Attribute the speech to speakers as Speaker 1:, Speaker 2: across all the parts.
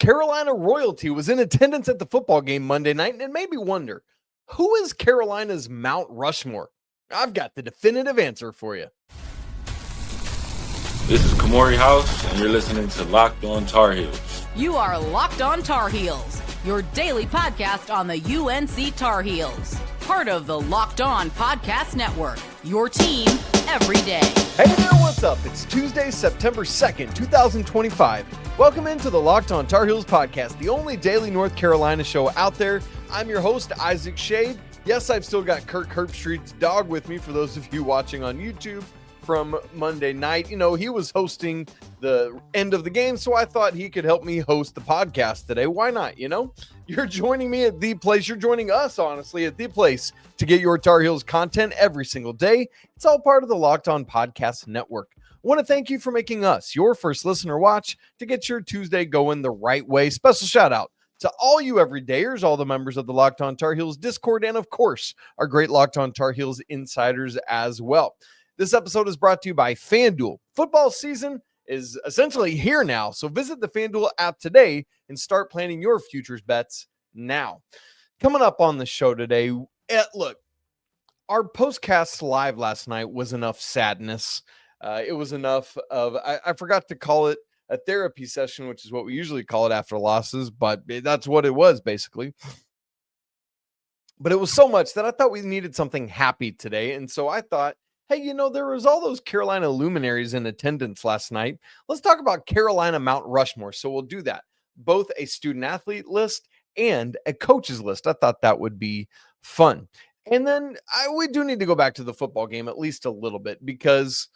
Speaker 1: Carolina royalty was in attendance at the football game Monday night, and it made me wonder, who is Carolina's Mount Rushmore? I've got the definitive answer for you.
Speaker 2: This is Kamori House, and you're listening to Locked On Tar Heels.
Speaker 3: You are Locked On Tar Heels, your daily podcast on the UNC Tar Heels. Part of the Locked On Podcast Network, your team every day.
Speaker 1: Hey there, what's up? It's Tuesday, September 2nd, 2025. Welcome into the Locked On Tar Heels podcast, the only daily North Carolina show out there. I'm your host, Isaac Schade. Yes, I've still got Kirk Herbstreit's dog with me for those of you watching on YouTube from Monday night. You know, he was hosting the end of the game, so I thought he could help me host the podcast today. Why not? You know, you're joining me at the place. You're joining us, honestly, at the place to get your Tar Heels content every single day. It's all part of the Locked On Podcast Network. I want to thank you for making us your first listener watch to get your Tuesday going the right way. Special shout out to all you everydayers, all the members of the Locked On Tar Heels Discord, and of course, our great Locked On Tar Heels insiders as well. This episode is brought to you by FanDuel. Football season is essentially here now, so visit the FanDuel app today and start planning your futures bets now. Coming up on the show today, look, our postcast live last night was enough sadness. It was enough of, I forgot to call it a therapy session, which is what we usually call it after losses, but that's what it was basically. But it was so much that I thought we needed something happy today, and so I thought, hey, you know, there was all those Carolina luminaries in attendance last night. Let's talk about Carolina Mount Rushmore. So we'll do that. Both a student athlete list and a coach's list. I thought that would be fun. And then we do need to go back to the football game at least a little bit because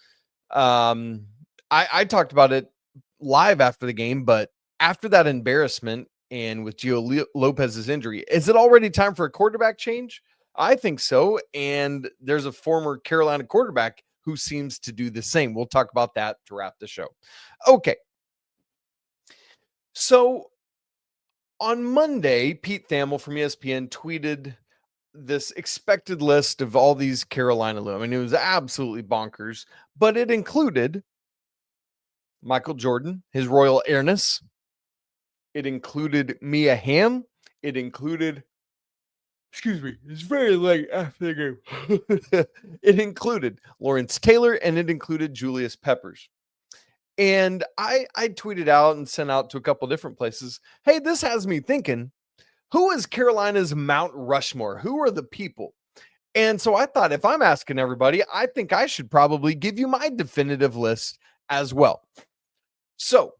Speaker 1: I talked about it live after the game, but after that embarrassment and with Gio Lopez's injury, is it already time for a quarterback change? I think so, and there's a former Carolina quarterback who seems to do the same. We'll talk about that to wrap the show. Okay. So on Monday, Pete Thamel from ESPN tweeted this expected list of all these Carolina I mean, it was absolutely bonkers, but it included Michael Jordan, his Royal Airness. It included Mia Hamm. It included it's very late after the game. It included Lawrence Taylor and it included Julius Peppers. And I tweeted out and sent out to a couple different places, hey, this has me thinking, who is Carolina's Mount Rushmore? Who are the people? And so I thought, if I'm asking everybody, I think I should probably give you my definitive list as well. So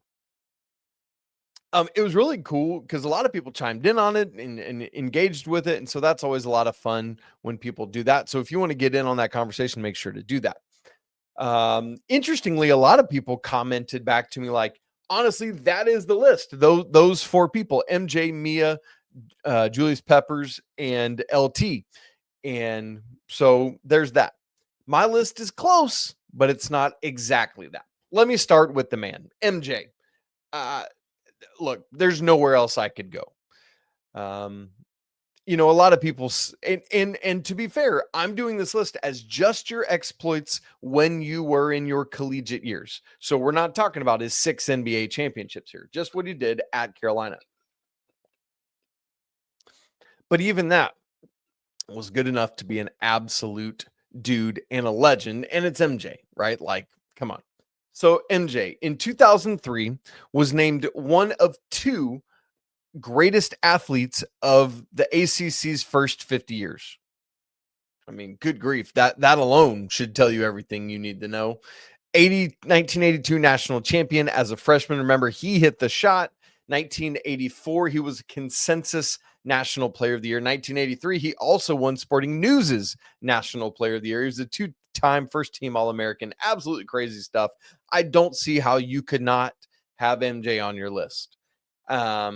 Speaker 1: it was really cool because a lot of people chimed in on it and engaged with it. And so that's always a lot of fun when people do that. So if you want to get in on that conversation, make sure to do that. Interestingly, a lot of people commented back to me like, honestly, that is the list. Those four people, MJ, Mia, Julius Peppers, and LT. And so there's that. My list is close, but it's not exactly that. Let me start with the man, MJ. Look, there's nowhere else I could go. You know, a lot of people, and to be fair, I'm doing this list as just your exploits when you were in your collegiate years. So we're not talking about his 6 NBA championships here, just what he did at Carolina. But even that was good enough to be an absolute dude and a legend, and it's MJ, right? Like, come on. So MJ in 2003 was named one of 2 greatest athletes of the ACC's first 50 years. I mean, good grief. That alone should tell you everything you need to know. 1982 national champion as a freshman. Remember, he hit the shot. 1984, he was a consensus national player of the year. 1983, he also won Sporting News's national player of the year. He was a 2-time first-team All-American. Absolutely crazy stuff. I don't see how you could not have MJ on your list. I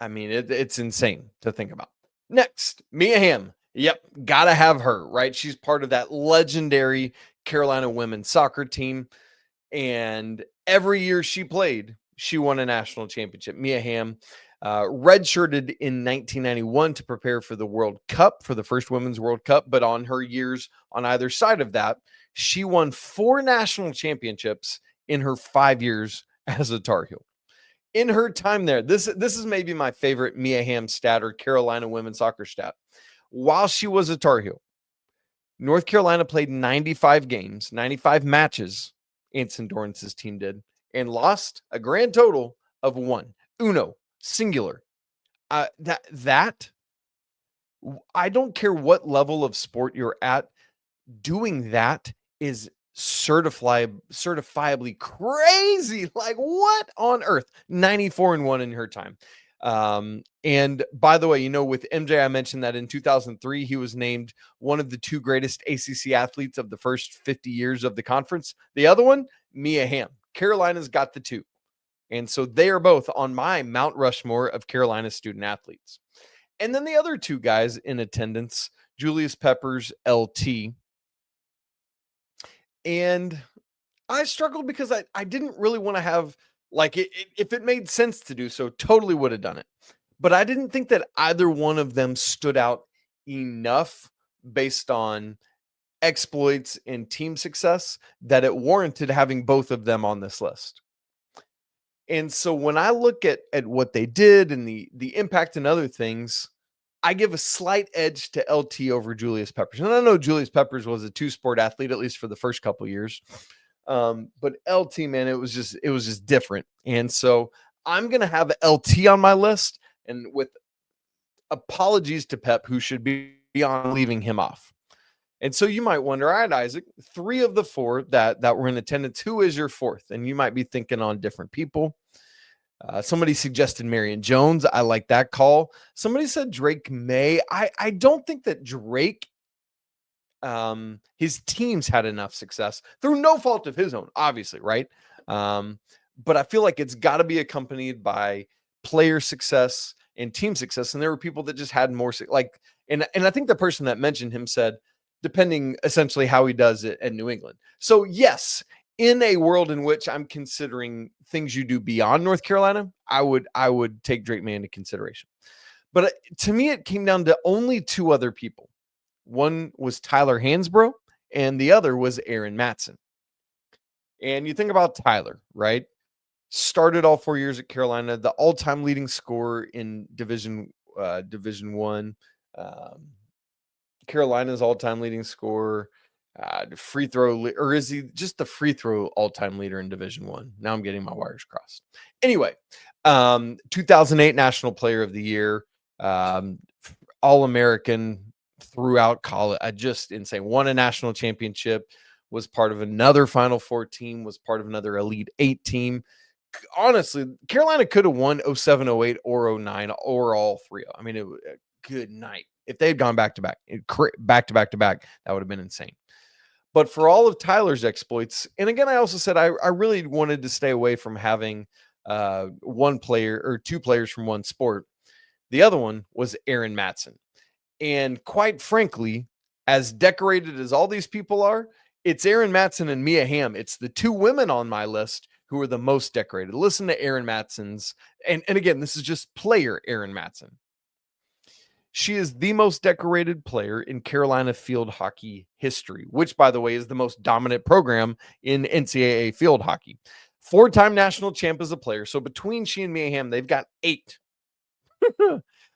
Speaker 1: mean, it's insane to think about. Next, Mia Hamm. Yep, gotta have her, right? She's part of that legendary Carolina women's soccer team. And every year she played, she won a national championship. Mia Hamm redshirted in 1991 to prepare for the World Cup, for the first Women's World Cup. But on her years on either side of that, she won 4 national championships in her 5 years as a Tar Heel. In her time there, this is maybe my favorite Mia Hamm stat or Carolina women's soccer stat. While she was a Tar Heel, North Carolina played 95 games, 95 matches, Anson Dorrance's team did, and lost a grand total of 1. Uno, singular. That I don't care what level of sport you're at, doing that is certifiably crazy. Like, what on earth? 94-1 in her time. And by the way, with MJ, I mentioned that in 2003, he was named one of the 2 greatest ACC athletes of the first 50 years of the conference. The other one, Mia Hamm. Carolina's got the 2. And so they are both on my Mount Rushmore of Carolina student athletes. And then the other 2 guys in attendance, Julius Peppers, LT. And I struggled because I didn't really want to have, like, if it made sense to do so, totally would have done it. But I didn't think that either one of them stood out enough based on exploits and team success that it warranted having both of them on this list. And so when I look at what they did and the impact and other things, I give a slight edge to LT over Julius Peppers. And I know Julius Peppers was a 2-sport athlete, at least for the first couple of years. But LT, man, it was just different. And so I'm going to have LT on my list, and with apologies to Pep, who should be on leaving him off. And so you might wonder, all right, Isaac, 3 of the 4 that were in attendance, who is your 4th? And you might be thinking on different people. Somebody suggested Marion Jones. I like that call. Somebody said Drake May. I don't think that Drake, his teams had enough success through no fault of his own, obviously, right? But I feel like it's got to be accompanied by player success and team success. And there were people that just had more, and I think the person that mentioned him said, depending essentially how he does it at New England. So yes, in a world in which I'm considering things you do beyond North Carolina, I would take Drake May into consideration. But to me, it came down to only 2 other people. One was Tyler Hansbrough, and the other was Aaron Matson. And you think about Tyler, right? Started all 4 years at Carolina, the all-time leading scorer in Division 1. Carolina's all-time leading scorer. Free throw, or is he just the free throw all-time leader in Division 1? Now I'm getting my wires crossed. Anyway, 2008 National Player of the Year, All-American throughout college. Just insane. Won a national championship, was part of another Final Four team, was part of another Elite 8 team. Honestly, Carolina could have won 07, 08, or 09, or all 3. I mean, it was a good night. If they had gone back-to-back, that would have been insane. But for all of Tyler's exploits, and again, I also said I really wanted to stay away from having 1 player or 2 players from one sport. The other one was Aaron Matson. And quite frankly, as decorated as all these people are, it's Aaron Matson and Mia Hamm. It's the 2 women on my list who are the most decorated. Listen to Aaron Matson's, and again, this is just player Aaron Matson. She is the most decorated player in Carolina field hockey history, which, by the way, is the most dominant program in NCAA field hockey. 4-time national champ as a player. So between she and Mia Hamm, they've got 8.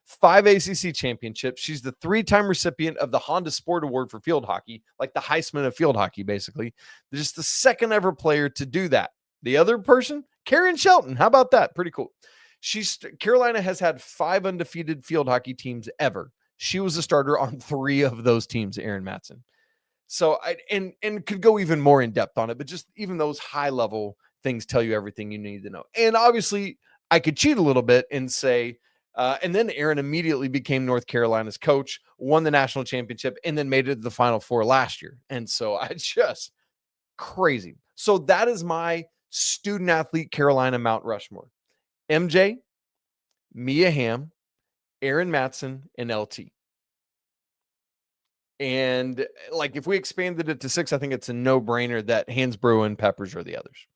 Speaker 1: 5 ACC championships. She's the 3-time recipient of the Honda Sport Award for field hockey, like the Heisman of field hockey, basically. They're just the 2nd ever player to do that. The other person, Karen Shelton. How about that? Pretty cool. Carolina has had 5 undefeated field hockey teams ever. She was a starter on 3 of those teams, Aaron Matson. So and could go even more in depth on it, but just even those high level things tell you everything you need to know. And obviously I could cheat a little bit and say, and then Aaron immediately became North Carolina's coach, won the national championship, and then made it to the Final Four last year. And so I just crazy. So that is my student athlete Carolina Mount Rushmore. MJ, Mia Hamm, Aaron Matson, and LT. And like if we expanded it to 6, I think it's a no-brainer that Hansbrough and Peppers are the others.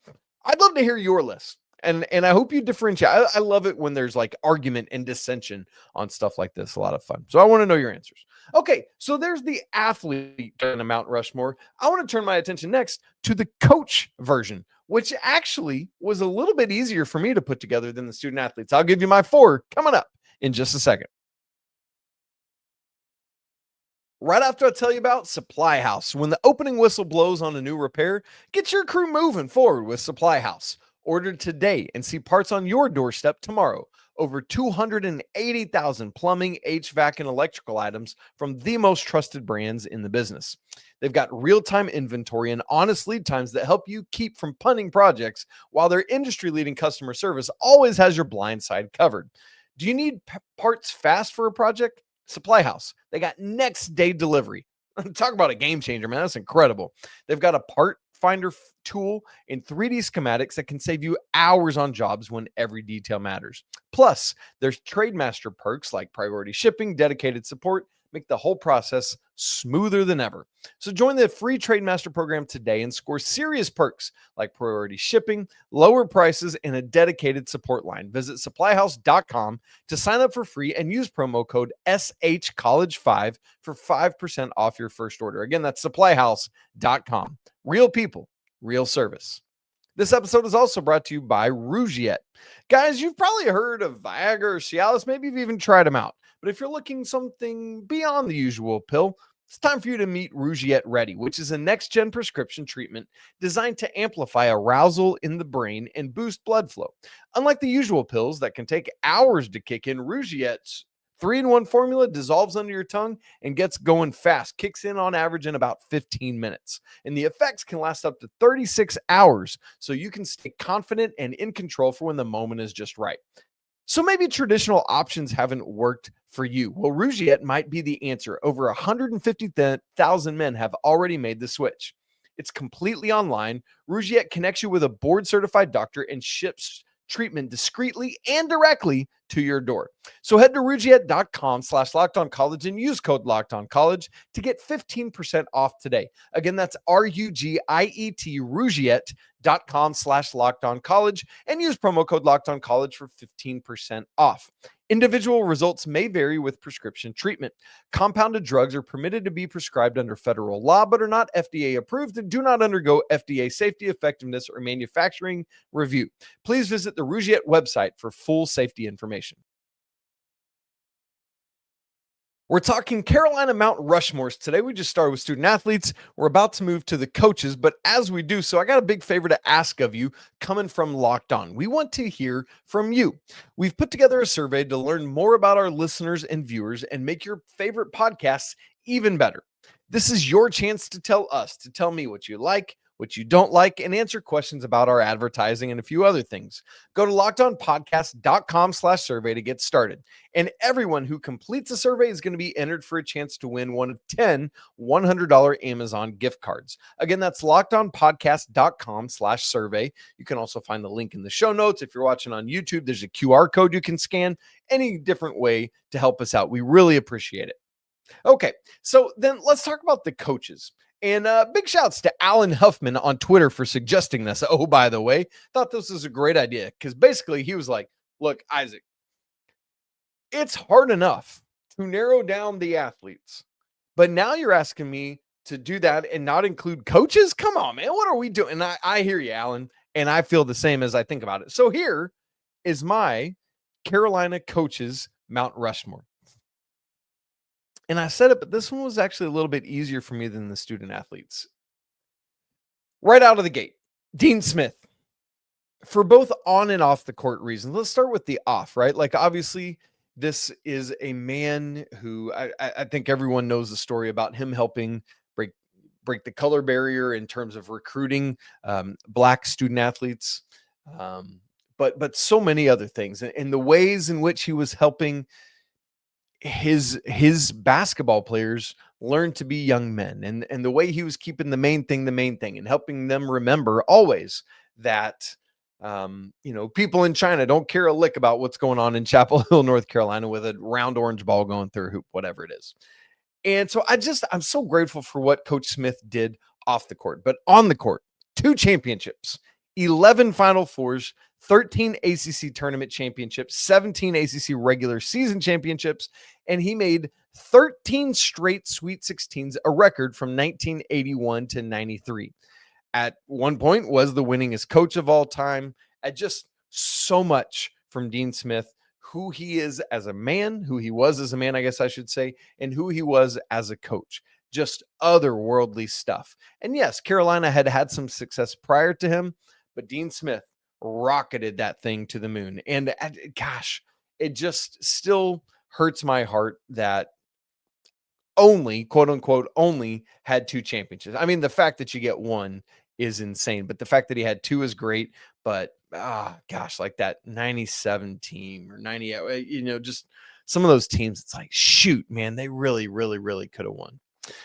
Speaker 1: I'd love to hear your list. And I hope you differentiate. I love it when there's like argument and dissension on stuff like this. A lot of fun. So I want to know your answers. Okay, so there's the athlete kind of Mount Rushmore. I want to turn my attention next to the coach version. which actually was a little bit easier for me to put together than the student athletes. I'll give you my 4 coming up in just a second. Right after I tell you about Supply House. When the opening whistle blows on a new repair, get your crew moving forward with Supply House. Order today and see parts on your doorstep tomorrow. Over 280,000 plumbing, HVAC, and electrical items from the most trusted brands in the business. They've got real-time inventory and honest lead times that help you keep from punting projects, while their industry-leading customer service always has your blind side covered. Do you need parts fast for a project? Supply House. They got next day delivery. Talk about a game changer, man. That's incredible. They've got a part finder tool and 3D schematics that can save you hours on jobs when every detail matters. Plus, there's Trademaster perks like priority shipping, dedicated support, make the whole process smoother than ever. So join the free Trademaster program today and score serious perks like priority shipping, lower prices, and a dedicated support line. Visit supplyhouse.com to sign up for free and use promo code SHCollege5 for 5% off your first order. Again, that's supplyhouse.com. Real people, real service. This episode is also brought to you by Rougiette. Guys, you've probably heard of Viagra or Cialis. Maybe you've even tried them out. But if you're looking something beyond the usual pill, it's time for you to meet Rougiette Ready, which is a next-gen prescription treatment designed to amplify arousal in the brain and boost blood flow. Unlike the usual pills that can take hours to kick in, Rougiette's 3-in-1 formula dissolves under your tongue and gets going fast, kicks in on average in about 15 minutes. And the effects can last up to 36 hours, so you can stay confident and in control for when the moment is just right. So maybe traditional options haven't worked for you. Well, Rougiette might be the answer. Over 150,000 men have already made the switch. It's completely online. Rougiette connects you with a board-certified doctor and ships treatment discreetly and directly to your door. So head to Rougiette.com/LockedOnCollege and use code LockedOnCollege to get 15% off today. Again, that's RUGIET, Rougiette.com/LockedOnCollege and use promo code LockedOnCollege for 15% off. Individual results may vary with prescription treatment. Compounded drugs are permitted to be prescribed under federal law, but are not FDA approved and do not undergo FDA safety, effectiveness, or manufacturing review. Please visit the Rougiette website for full safety information. We're talking Carolina Mount Rushmores today. We just started with student athletes. We're about to move to the coaches, but as we do so, I got a big favor to ask of you coming from Locked On. We want to hear from you. We've put together a survey to learn more about our listeners and viewers and make your favorite podcasts even better. This is your chance to tell me what you like, what you don't like, and answer questions about our advertising and a few other things. Go to lockedonpodcast.com/survey to get started. And everyone who completes the survey is going to be entered for a chance to win one of 10 $100 Amazon gift cards. Again, that's lockedonpodcast.com/survey. You can also find the link in the show notes. If you're watching on YouTube, there's a QR code you can scan. Any different way to help us out. We really appreciate it. Okay, so then let's talk about the coaches. And big shouts to Alan Huffman on Twitter for suggesting this. Oh, by the way, thought this was a great idea because basically he was like, look, Isaac, it's hard enough to narrow down the athletes, but now you're asking me to do that and not include coaches? Come on, man. What are we doing? And I hear you, Alan, and I feel the same as I think about it. So here is my Carolina coaches Mount Rushmore. And I said it, but this one was actually a little bit easier for me than the student athletes. Right out of the gate, Dean Smith. For both on and off the court reasons. Let's start with the off, right? Like, obviously, this is a man who I think everyone knows the story about him helping break the color barrier in terms of recruiting Black student athletes, but so many other things. And the ways in which he was helping his basketball players learn to be young men, and the way he was keeping the main thing and helping them remember always that people in China don't care a lick about what's going on in Chapel Hill, North Carolina with a round orange ball going through a hoop, whatever it is. And so I'm so grateful for what Coach Smith did off the court, but on the court, 2 championships, 11 Final Fours, 13 ACC tournament championships, 17 ACC regular season championships, and he made 13 straight Sweet 16s, a record from 1981 to 93. at one point was the winningest coach of all time. At just so much from Dean Smith, who he is as a man, who he was as a man, I guess I should say, and who he was as a coach. Just otherworldly stuff. And yes, Carolina had had some success prior to him, but Dean Smith rocketed that thing to the moon. And gosh, it just still hurts my heart that only, quote unquote, only had 2 championships. I mean, the fact that you get one is insane, but the fact that he had 2 is great. But gosh, like that 97 team or 90, just some of those teams, it's like, shoot, man, they really, really, really could have won.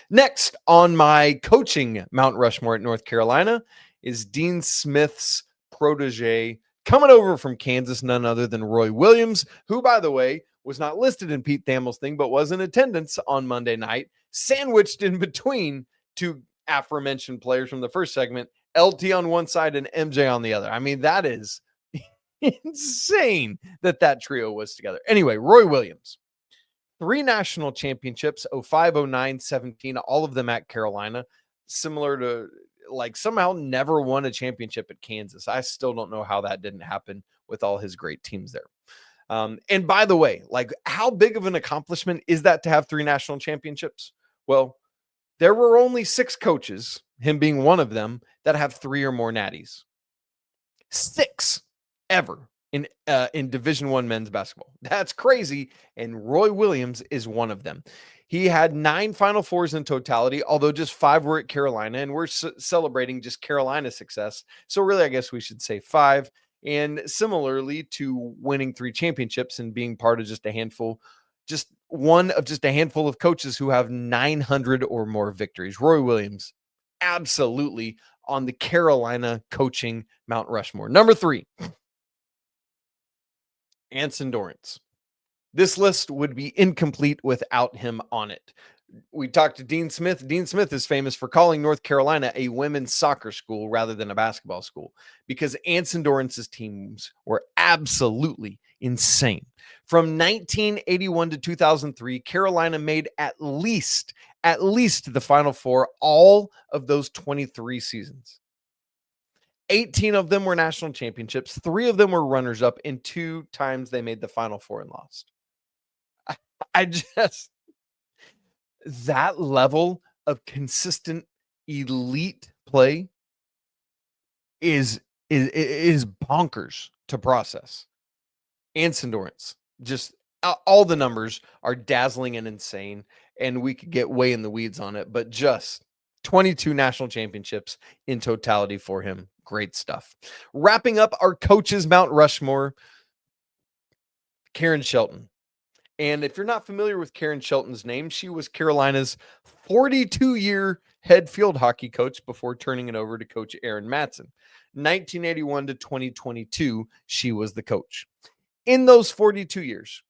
Speaker 1: Next on my coaching Mount Rushmore at North Carolina is Dean Smith's protege coming over from Kansas, none other than Roy Williams, who, by the way, was not listed in Pete Thamel's thing, but was in attendance on Monday night, sandwiched in between 2 aforementioned players from the first segment, LT on one side and MJ on the other. I mean, that is insane that trio was together. Anyway, Roy Williams, 3 national championships, 05, 09, 17, all of them at Carolina, similar to somehow never won a championship at Kansas. I still don't know how that didn't happen with all his great teams there. And by the way, how big of an accomplishment is that to have 3 national championships? Well, there were only 6 coaches, him being one of them, that have 3 or more natties. 6 ever in Division I men's basketball. That's crazy. And Roy Williams is one of them. He had 9 Final Fours in totality, although just 5 were at Carolina, and we're celebrating just Carolina's success. So really, I guess we should say 5. And similarly to winning 3 championships and being part of just one of a handful of coaches who have 900 or more victories. Roy Williams, absolutely on the Carolina coaching Mount Rushmore. Number 3, Anson Dorrance. This list would be incomplete without him on it. We talked to Dean Smith. Dean Smith is famous for calling North Carolina a women's soccer school rather than a basketball school because Anson Dorrance's teams were absolutely insane. From 1981 to 2003, Carolina made at least the Final Four all of those 23 seasons. 18 of them were national championships. 3 of them were runners-up, and 2 times they made the Final Four and lost. That level of consistent elite play is bonkers to process. Anson Dorrance, just all the numbers are dazzling and insane, and we could get way in the weeds on it, but just 22 national championships in totality for him. Great stuff. Wrapping up our coaches Mount Rushmore, Karen Shelton. And if you're not familiar with Karen Shelton's name, she was Carolina's 42-year head field hockey coach before turning it over to Coach Aaron Matson. 1981 to 2022, she was the coach. In those 42 years,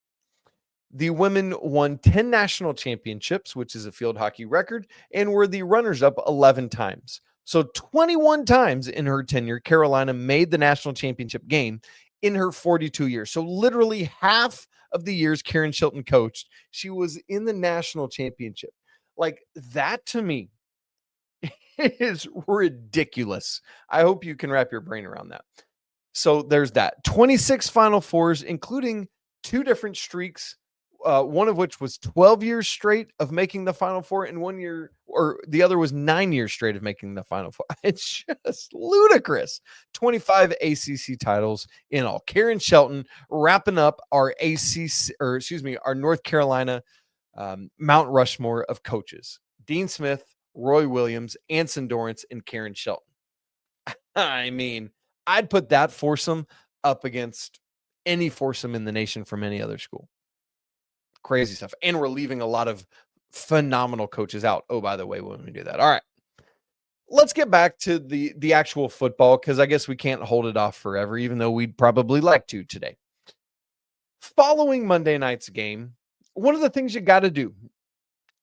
Speaker 1: the women won 10 national championships, which is a field hockey record, and were the runners-up 11 times. So 21 times in her tenure, Carolina made the national championship game in her 42 years. So literally half of the years Karen Shelton coached, she was in the national championship. That to me is ridiculous. I hope you can wrap your brain around that. So there's that. 26 Final Fours, including 2 different streaks, one of which was 12 years straight of making the Final Four, and 1 year, or the other was 9 years straight of making the Final Four. It's just ludicrous. 25 ACC titles in all. Karen Shelton wrapping up our our North Carolina Mount Rushmore of coaches. Dean Smith, Roy Williams, Anson Dorrance, and Karen Shelton. I mean, I'd put that foursome up against any foursome in the nation from any other school. Crazy stuff. And we're leaving a lot of phenomenal coaches out. Oh, by the way, when we do that. All right. Let's get back to the actual football, because I guess we can't hold it off forever, even though we'd probably like to today. Following Monday night's game, one of the things you got to do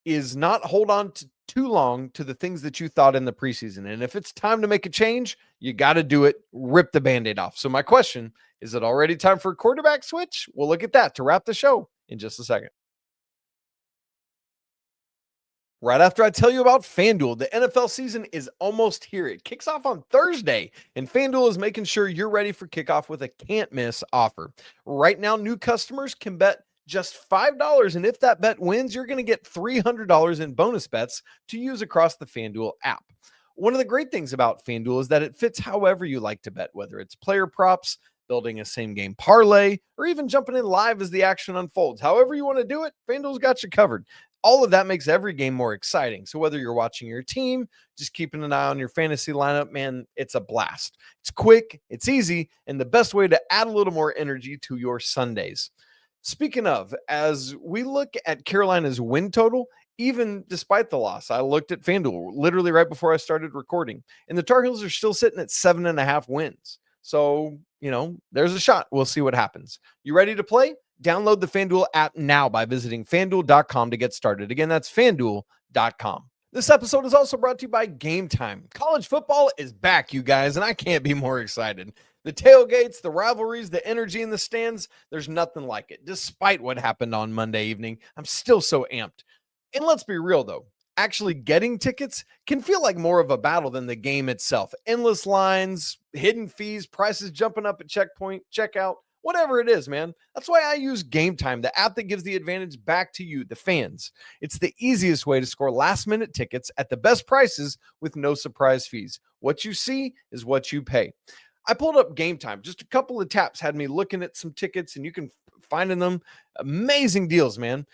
Speaker 1: is not hold on to too long to the things that you thought in the preseason. And if it's time to make a change, you got to do it. Rip the Band-Aid off. So my question, is it already time for a quarterback switch? We'll look at that to wrap the show in just a second. Right after I tell you about FanDuel, the NFL season is almost here. It kicks off on Thursday, and FanDuel is making sure you're ready for kickoff with a can't-miss offer. Right now, new customers can bet just $5, and if that bet wins, you're going to get $300 in bonus bets to use across the FanDuel app. One of the great things about FanDuel is that it fits however you like to bet, whether it's player props, building a same-game parlay, or even jumping in live as the action unfolds. However you want to do it, FanDuel's got you covered. All of that makes every game more exciting. So whether you're watching your team, just keeping an eye on your fantasy lineup, man, it's a blast. It's quick, it's easy, and the best way to add a little more energy to your Sundays. Speaking of, as we look at Carolina's win total, even despite the loss, I looked at FanDuel literally right before I started recording, and the Tar Heels are still sitting at 7.5 wins. So, there's a shot. We'll see what happens. You ready to play? Download the FanDuel app now by visiting FanDuel.com to get started. Again, that's FanDuel.com. This episode is also brought to you by Game Time. College football is back, you guys, and I can't be more excited. The tailgates, the rivalries, the energy in the stands, there's nothing like it. Despite what happened on Monday evening, I'm still so amped. And let's be real, though. Actually getting tickets can feel like more of a battle than the game itself. Endless lines, hidden fees, prices jumping up at checkpoint, checkout, whatever it is, man. That's why I use Game Time, the app that gives the advantage back to you, the fans. It's the easiest way to score last-minute tickets at the best prices with no surprise fees. What you see is what you pay. I pulled up Game Time. Just a couple of taps had me looking at some tickets, and you can find in them amazing deals, man.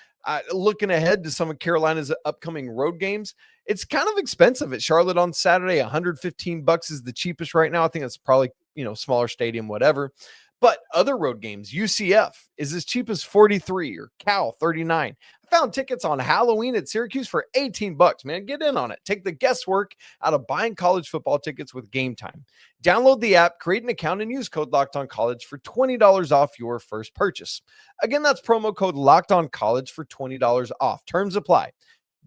Speaker 1: Looking ahead to some of Carolina's upcoming road games, it's kind of expensive at Charlotte on Saturday. $115 is the cheapest right now. I think it's probably, smaller stadium, whatever. But other road games, UCF is as cheap as $43 or Cal $39. I found tickets on Halloween at Syracuse for $18, man. Get in on it. Take the guesswork out of buying college football tickets with Game Time. Download the app, create an account, and use code LOCKEDONCollege for $20 off your first purchase. Again, that's promo code LOCKEDONCollege for $20 off. Terms apply.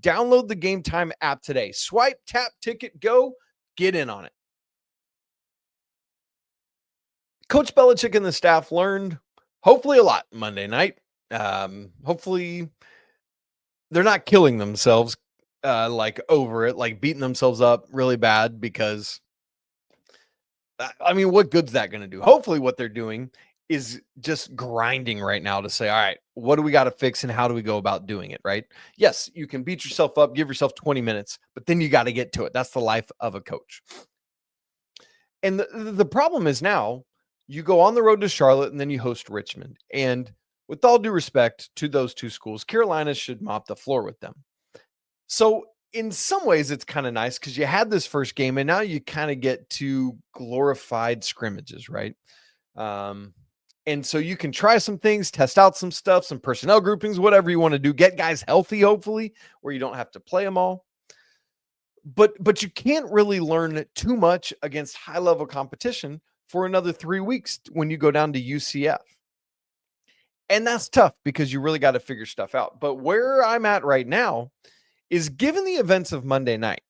Speaker 1: Download the Game Time app today. Swipe, tap, ticket, go. Get in on it. Coach Belichick and the staff learned, hopefully, a lot Monday night. Hopefully, they're not killing themselves over it, like beating themselves up really bad because, what good's that going to do? Hopefully, what they're doing is just grinding right now to say, all right, what do we got to fix and how do we go about doing it, right? Yes, you can beat yourself up, give yourself 20 minutes, but then you got to get to it. That's the life of a coach. And the problem is now, you go on the road to Charlotte and then you host Richmond. And with all due respect to those two schools, Carolina should mop the floor with them. So in some ways, it's kind of nice because you had this first game and now you kind of get to glorified scrimmages, right? And so you can try some things, test out some stuff, some personnel groupings, whatever you want to do, get guys healthy, hopefully, where you don't have to play them all. But you can't really learn too much against high-level competition for another 3 weeks when you go down to UCF. And that's tough because you really got to figure stuff out. But where I'm at right now is, given the events of Monday night,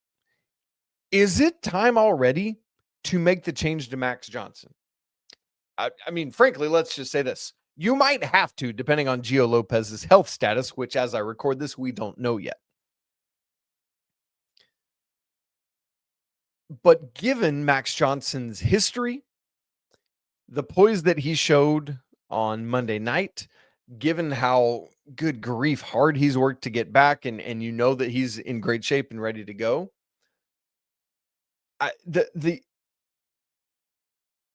Speaker 1: is it time already to make the change to Max Johnson? Frankly, let's just say this. You might have to, depending on Gio Lopez's health status, which as I record this, we don't know yet. But given Max Johnson's history, the poise that he showed on Monday night, given how, good grief, hard he's worked to get back, and that he's in great shape and ready to go.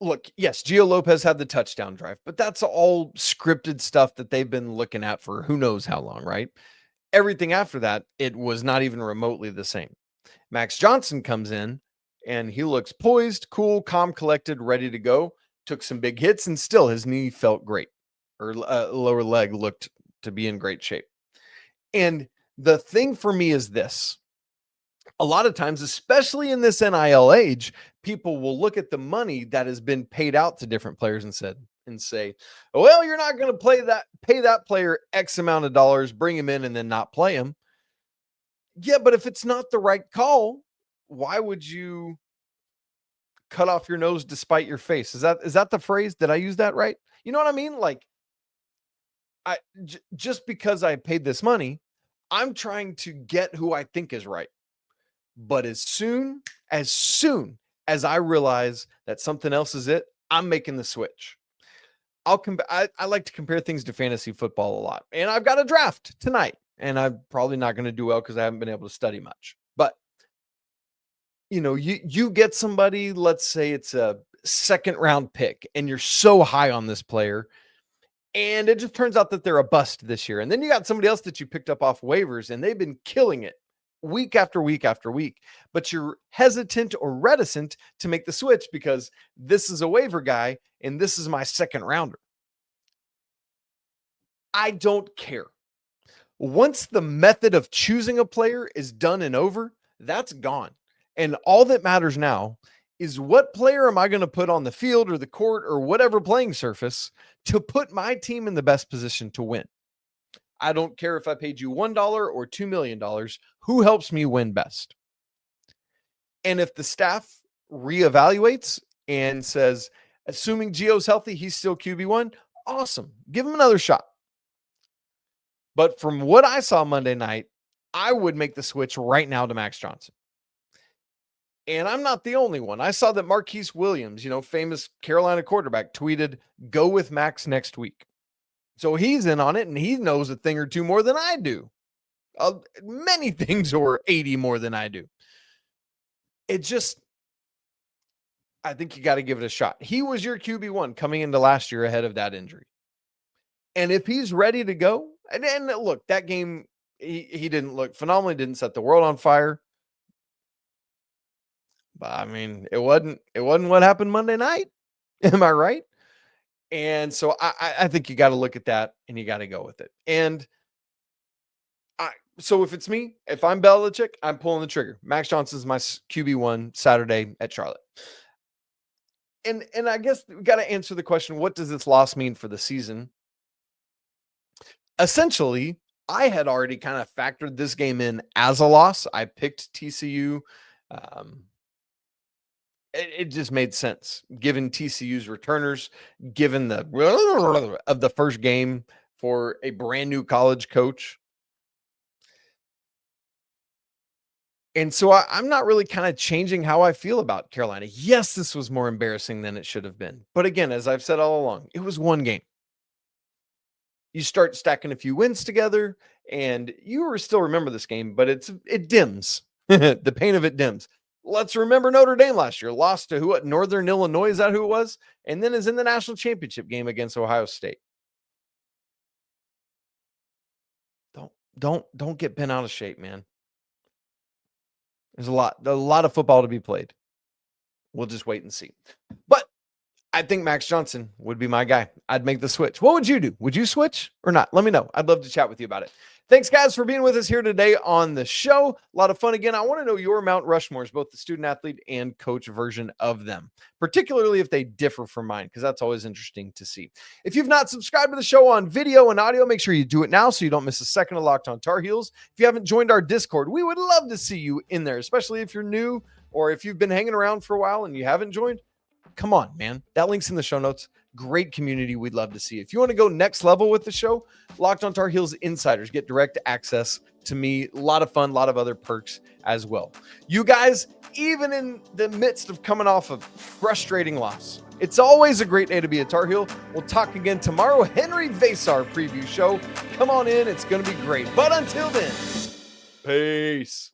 Speaker 1: Look, yes, Gio Lopez had the touchdown drive, but that's all scripted stuff that they've been looking at for who knows how long, right? Everything after that, it was not even remotely the same. Max Johnson comes in, and he looks poised, cool, calm, collected, ready to go. Took some big hits, and still his knee felt great, or lower leg looked to be in great shape. And the thing for me is this. A lot of times, especially in this NIL age, people will look at the money that has been paid out to different players and say, well, you're not going to pay that player X amount of dollars, bring him in, and then not play him. Yeah, but if it's not the right call, why would you cut off your nose despite your face? Is that the phrase? Did I use that right? You know what I mean? Like, just because I paid this money, I'm trying to get who I think is right. But as soon as I realize that something else is it, I'm making the switch. I like to compare things to fantasy football a lot. And I've got a draft tonight. And I'm probably not going to do well because I haven't been able to study much. But you get somebody, let's say it's a second round pick, and you're so high on this player, and it just turns out that they're a bust this year. And then you got somebody else that you picked up off waivers, and they've been killing it week after week after week, but you're hesitant or reticent to make the switch because this is a waiver guy and this is my second rounder. I don't care. Once the method of choosing a player is done and over, that's gone. And all that matters now is what player am I going to put on the field or the court or whatever playing surface to put my team in the best position to win. I don't care if I paid you $1 or $2 million. Who helps me win best? And if the staff reevaluates and says, assuming Gio's healthy, he's still QB1, awesome. Give him another shot. But from what I saw Monday night, I would make the switch right now to Max Johnson. And I'm not the only one. I saw that Marquise Williams, famous Carolina quarterback, tweeted, "Go with Max next week." So he's in on it, and he knows a thing or two more than I do. Many things, or 80 more than I do. I think you got to give it a shot. He was your QB1 coming into last year ahead of that injury. And if he's ready to go, and look, that game, he didn't look phenomenally, didn't set the world on fire. But I mean, it wasn't what happened Monday night. Am I right? And so I think you got to look at that and you got to go with it. And so if it's me, if I'm Belichick, I'm pulling the trigger. Max Johnson's my QB1 Saturday at Charlotte. And I guess we got to answer the question, what does this loss mean for the season? Essentially, I had already kind of factored this game in as a loss. I picked TCU. It just made sense given TCU's returners, given the first game for a brand new college coach. And so I'm not really kind of changing how I feel about Carolina. Yes, this was more embarrassing than it should have been. But again, as I've said all along, it was one game. You start stacking a few wins together and you still remember this game, but it dims. The pain of it dims. Let's remember Notre Dame last year lost to Northern Illinois. Is that who it was? And then is in the national championship game against Ohio State. Don't get bent out of shape, man. There's a lot of football to be played. We'll just wait and see. But I think Max Johnson would be my guy. I'd make the switch. What would you do? Would you switch or not? Let me know. I'd love to chat with you about it. Thanks, guys, for being with us here today on the show. A lot of fun. Again, I want to know your Mount Rushmores, both the student athlete and coach version of them, particularly if they differ from mine, because that's always interesting to see. If you've not subscribed to the show on video and audio, make sure you do it now so you don't miss a second of Locked On Tar Heels. If you haven't joined our Discord, we would love to see you in there, especially if you're new or if you've been hanging around for a while and you haven't joined. Come on, man. That link's in the show notes. Great community. We'd love to see. If you want to go next level with the show, Locked On Tar Heels Insiders get direct access to me. A lot of fun, a lot of other perks as well. You guys, even in the midst of coming off a frustrating loss, it's always a great day to be a Tar Heel. We'll talk again tomorrow. Henri Veesaar preview show. Come on in. It's going to be great. But until then, peace.